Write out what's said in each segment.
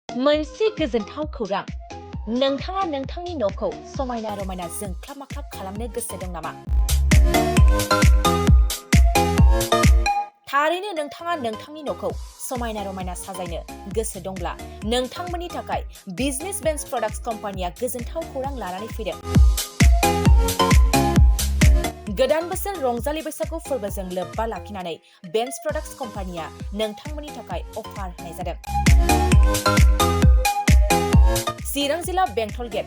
मोनसे गोजोनथाव खौरां नोंथाङा नोंथांनि न'खौ समायना रमायना जोंख्लाब माख्लाब खालामनो गोसो दं नामा? थारैनो नोंथाङा नोंथांनि न'खौ समायना रमायना साजायनो गोसो दंब्ला नोंथांमोननि थाखाय बिजनेस बेन्स प्रडाक्ट्स कम्पानिया गोजोनथाव खौरां लानानै फैदों। गोदान बोसोर रंजालि बैसागु फोरबोजों लोब्बा लाखिनानै बेन्स प्रडाक्ट्स कम्पानिया नोंथांमोननि थाखाय अफार होनाय जादों। चिरां जिल्ला बेंटल गेट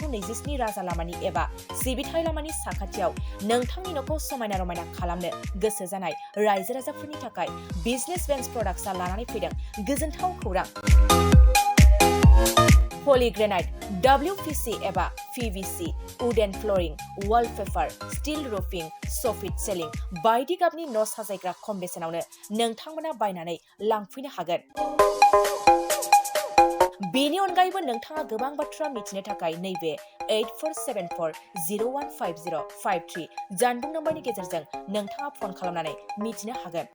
27 राजा लामानि एबा सिबिथाय लामानि साखाथियाव नोंथांनि न'खौ समायना रमायना खालामनो गोसो जानाय रायजो राजाफोरनि थाखाय बिजनेस बेन्स प्रडाक्ट्सआ लानानै फैदों गोजोनथाव खौरां। पलिग्रेनाइट, WPC एबा PVC, wooden flooring, wallpaper, steel roofing, soffit ceiling बायदि गाबनि न' साजायग्रा खम बेसेनावनो नोंथांमोना बायनानै लांफैनो हागोन। बेनि अनगायैबो नोंथाङा गोबां बाथ्रा मिथिनो थाखाय नैबे 8474015053 जानबुं नम्बरनि गेजेरजों नोंथाङा फन खालामनानै मिथिनो हागोन।